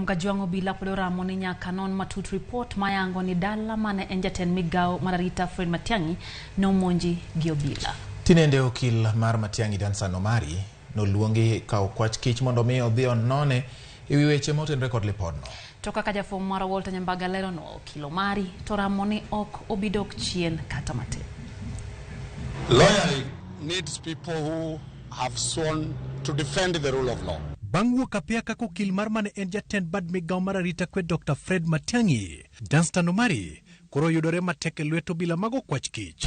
Mgajuang obila pod oramo ni nyaka non matut report mayango ni dala mane en jatend migao mar arita Fred Matiang'i nomonji gi obila. Tinende okil mar Matiang'i Danstan Omari noluongi kao kwach kich mondo mi odhi onone ewi weche motenre kod lipodno. To kaka jafwambo mar Walter Nyambaga lero no okil Omari to ramo ni ok obidok chien kata matin. Lawyer needs people who have sworn to defend the rule of law. Bangwo kapia kako okil mar mane en jatend bad migao mar arita kwe Dr. Fred Matiang'i, Danstan Omari koro yudore matek e lweto obila mago kwach kich.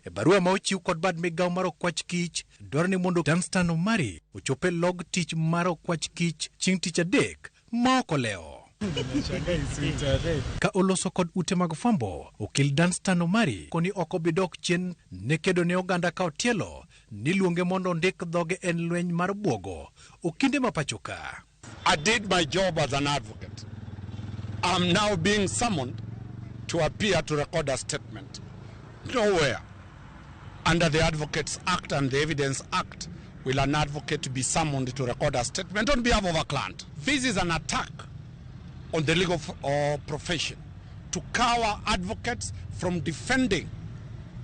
E barua ma ochiw kod bad migao mar kwach kich dwaro ni mondo Danstan Omari ochope log tich mar kwach kich chieng' tich adek ma ok oleo. Ka oloso kod ute mag fwambo, okil Danstan Omari koni ok obidok chien ne kedo ne oganda ka otielo ni luonge mondo ndik dhoge en lweny mar buogo okinde mapachoka. I did my job as an advocate. I'm now being summoned to appear to record a statement. Nowhere under the Advocates Act and the Evidence Act will an advocate be summoned to record a statement on behalf of a client. This is an attack on the legal profession to cower advocates from defending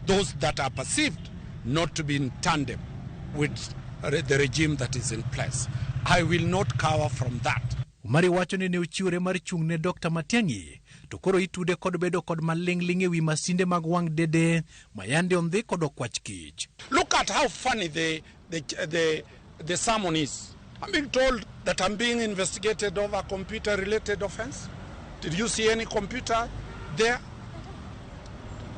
those that are perceived not to be in tandem with the regime that is in place. I will not cower from that. Omari wacho ni ne ochiwore mar chung' ne Dr. Matiang'i to koro itude kod bedo kod maling'ling ewi masinde mag wang' dede mayande ondhi kod okwach kich. Look at how funny the sermon is. I'm being told that I'm being investigated over a computer-related offense. Did you see any computer there?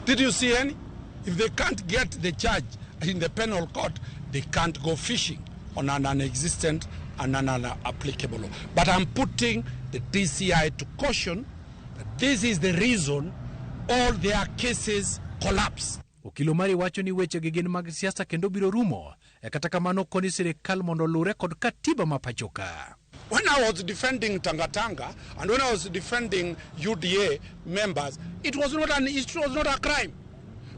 Did you see any? If they can't get the charge in the penal court, they can't go fishing on an unexistent and unapplicable law. But I'm putting the DCI to caution that this is the reason all their cases collapse. Okil Omari wacho ni weche gin mag siasa kendo biro rumo kata kamano koni sirikal mondo lure kod katiba mapachoka. When I was defending Tanga and when I was defending UDA members, it was not a crime.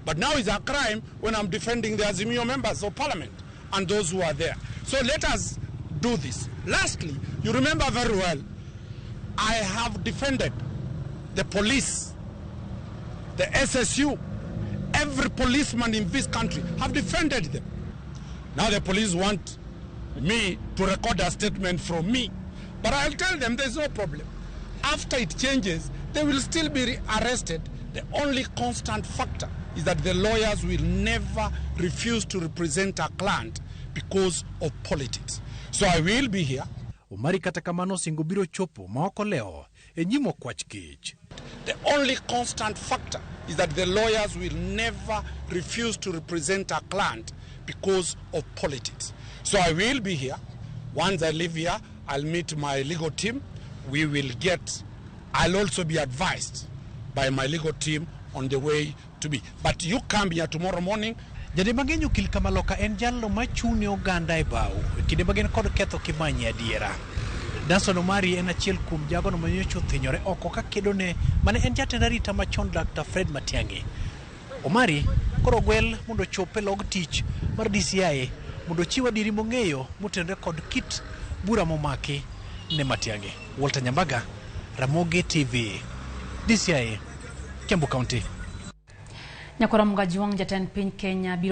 But now it's a crime when I'm defending the Azimio members of parliament and those who are there. So let us do this. Lastly, you remember very well, I have defended the police, the SSU, every policeman in this country have defended them. Now the police want me to record a statement from me. But I'll tell them there's no problem. After it changes, they will still be arrested. The only constant factor is that the lawyers will never refuse to represent a client because of politics. So I will be here. Omari kata kamano singo biro chopo ma ok oleo e nyimo kwach kich. The only constant factor is that the lawyers will never refuse to represent a client because of politics. So I will be here. Once I leave here, I'll meet my legal team. I'll also be advised by my legal team on the way to be. But you come here tomorrow morning. Jade mang'eny okil Kamaloka en jalno machung' ne oganda e bau kinde magen kod ketho kimanye adiera. Danstan Omari en achiel kuom jagono manyocha othinyore oko ka kedo ne mane en jatend arita machon Dr. Fred Matiang'i. Omari koro gwel mondo chope log tich mar DCI mondo chiw adiri mong'eyo motenre kod kit bura momaki ne Matiang'i. Walter Nyambaga, Ramogi TV, DCI, Kiambu County. Nyakora Mgajuang jatend piny Kenya biro